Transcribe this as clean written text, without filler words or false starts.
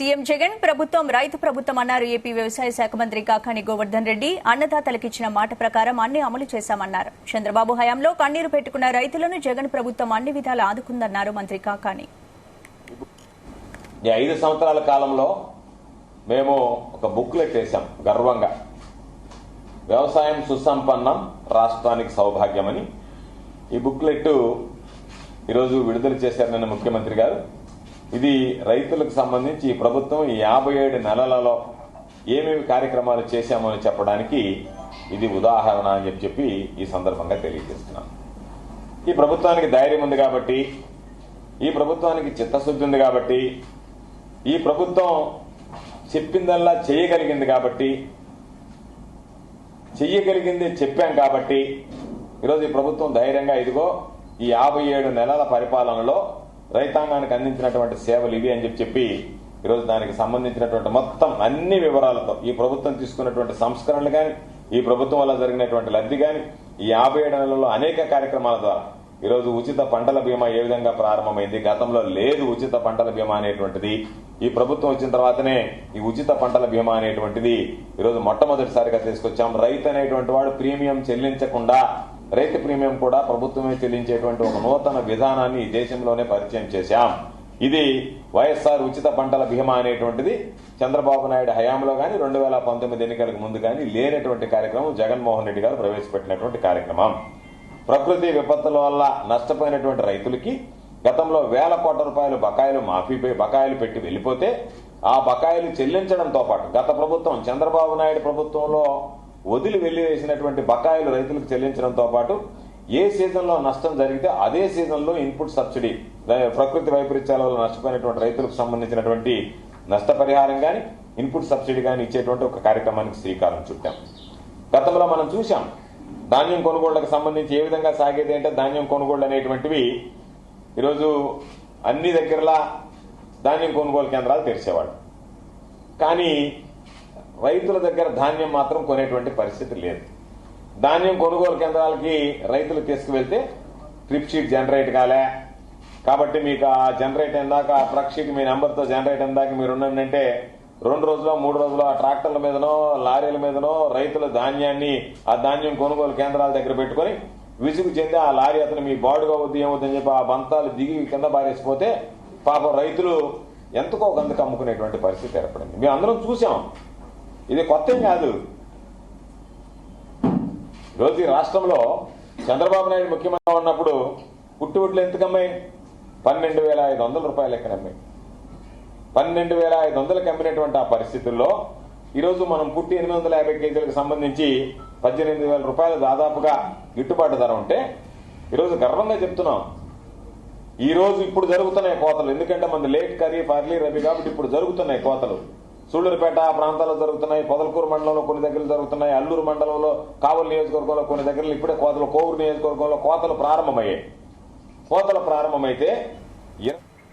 CM Jagan ప్రభుత్వం రైతు ప్రభుత్వం అన్నారు. ఏపీ వ్యవసాయ శాఖ మంత్రి కాకాని గోవర్ధన్ రెడ్డి అన్నదాతలకిచ్చిన మాట ప్రకారం అన్ని అమలు చేశామన్నారు. చంద్రబాబు హయాంలో కన్నీరు పెట్టుకున్న రైతులను జగన్ ప్రభుత్వం అన్ని విధాలు ఆదుకుందన్నారు మంత్రి కాకాని. ఈ 5 సంవత్సరాల కాలంలో మేము ఒక బుక్లెట్ వేశాం గర్వంగా, వ్యవసాయం సుసంపన్నం రాష్ట్రానికి సౌభాగ్యమని. ఈ బుక్లెట్ ఈరోజు విడుదల చేశారు నిన్న ముఖ్యమంత్రి గారు. ఇది రైతులకు సంబంధించి ఈ ప్రభుత్వం ఈ 57 నెలలలో ఏమేమి కార్యక్రమాలు చేశామని చెప్పడానికి ఇది ఉదాహరణ అని చెప్పి ఈ సందర్భంగా తెలియజేస్తున్నాను. ఈ ప్రభుత్వానికి ధైర్యం ఉంది కాబట్టి, ఈ ప్రభుత్వానికి చిత్తశుద్ధి ఉంది కాబట్టి, ఈ ప్రభుత్వం చెప్పిందల్లా చేయగలిగింది కాబట్టి, చెయ్యగలిగింది చెప్పాం కాబట్టి ఈరోజు ఈ ప్రభుత్వం ధైర్యంగా ఇదిగో ఈ 57 నెలల పరిపాలనలో రైతాంగానికి అందించినటువంటి సేవలు ఇవి అని చెప్పి ఈరోజు దానికి సంబంధించినటువంటి మొత్తం అన్ని వివరాలతో ఈ ప్రభుత్వం తీసుకున్నటువంటి సంస్కరణలు కానీ, ఈ ప్రభుత్వం వల్ల జరిగినటువంటి లబ్ధి కానీ, ఈ 57 నెలల్లో అనేక కార్యక్రమాల ద్వారా ఈరోజు ఉచిత పంటల బీమా ఏ విధంగా ప్రారంభమైంది, గతంలో లేదు ఉచిత పంటల బీమా అనేటువంటిది. ఈ ప్రభుత్వం వచ్చిన తర్వాతనే ఈ ఉచిత పంటల బీమా అనేటువంటిది ఈరోజు మొట్టమొదటిసారిగా తీసుకొచ్చాం. రైతు అనేటువంటి వాడు ప్రీమియం చెల్లించకుండా రైతు ప్రీమియం కూడా ప్రభుత్వమే చెల్లించేటువంటి ఒక నూతన విధానాన్ని ఈ దేశంలోనే పరిచయం చేశాం. ఇది వైఎస్ఆర్ ఉచిత పంటల బీమా అనేటువంటిది చంద్రబాబు నాయుడు హయాంలో గాని 2019 ఎన్నికలకు ముందు గాని లేనటువంటి కార్యక్రమం జగన్మోహన్ రెడ్డి గారు ప్రవేశపెట్టినటువంటి కార్యక్రమం. ప్రకృతి విపత్తుల వల్ల నష్టపోయినటువంటి రైతులకి గతంలో వేల కోట్ల రూపాయలు బకాయిలు పెట్టి వెళ్లిపోతే ఆ బకాయిలు చెల్లించడంతో పాటు గత ప్రభుత్వం చంద్రబాబు నాయుడు ప్రభుత్వంలో వదిలి వెళ్లివేసినటువంటి బకాయిలు రైతులకు చెల్లించడంతో పాటు ఏ సీజన్ లో నష్టం జరిగితే అదే సీజన్ లో ఇన్పుట్ సబ్సిడీ, ప్రకృతి వైపరీత్యాల వల్ల నష్టపోయినటువంటి రైతులకు సంబంధించినటువంటి నష్టపరిహారం గాని ఇన్పుట్ సబ్సిడీ గాని ఇచ్చేటువంటి ఒక కార్యక్రమానికి శ్రీకారం చుట్టాం. గతంలో మనం చూశాం ధాన్యం కొనుగోళ్లకు సంబంధించి ఏ విధంగా సాగేది అంటే ధాన్యం కొనుగోళ్లు అనేటువంటివి ఈరోజు అన్ని దగ్గరలా ధాన్యం కొనుగోలు కేంద్రాలు తెరిచేవాడు. కానీ రైతుల దగ్గర ధాన్యం మాత్రం కొనేటువంటి పరిస్థితి లేదు. ధాన్యం కొనుగోలు కేంద్రాలకి రైతులు తీసుకువెళ్తే ట్రిప్ షీట్ జనరేట్ కాలే కాబట్టి మీకు ఆ జనరేట్ అయిందాక ఆ ట్రక్ షీట్ మీ నెంబర్తో జనరేట్ అయిందాక మీరు ఉండంటే 2 రోజులో 3 రోజులో ఆ ట్రాక్టర్ల మీదనో లారీల మీదనో రైతుల ధాన్యాన్ని ఆ ధాన్యం కొనుగోలు కేంద్రాల దగ్గర పెట్టుకుని విసుగు చెంది ఆ లారీ అతను మీ బాడుగా వద్దు ఏమవుతుందని చెప్పి ఆ బంతాలు దిగి కింద బారేసిపోతే పాపం రైతులు ఎంతకో గందుకు అమ్ముకునేటువంటి పరిస్థితి ఏర్పడింది. మేము అందరం చూసాం. ఇది కొత్త కాదు. ఈరోజు ఈ రాష్ట్రంలో చంద్రబాబు నాయుడు ముఖ్యమంత్రి ఉన్నప్పుడు పుట్టుబుట్లు ఎంతకమ్మాయి? 12,500 రూపాయలు ఎక్కడమ్మాయి. 12,500కి అమ్మినటువంటి ఆ పరిస్థితుల్లో ఈరోజు మనం పుట్టి 850 కేజీలకు సంబంధించి 18,000 రూపాయలు దాదాపుగా గిట్టుబాటు ధర ఉంటే ఈరోజు గర్వంగా చెప్తున్నాం. ఈ రోజు ఇప్పుడు జరుగుతున్నాయి కోతలు. ఎందుకంటే మన లేట్ ఖరీఫ్ అర్లీ రబీ కాబట్టి ఇప్పుడు జరుగుతున్నాయి కోతలు. సూళ్లూరుపేట ప్రాంతాల్లో జరుగుతున్నాయి, పొదలకూరు మండలంలో కొన్ని దగ్గరలు జరుగుతున్నాయి, అల్లూరు మండలంలో కావలి నియోజకవర్గంలో కొన్ని దగ్గరలు ఇప్పుడే కోతలు, కోవూరు నియోజకవర్గంలో కోతలు ప్రారంభమయ్యాయి. కోతలు ప్రారంభమైతే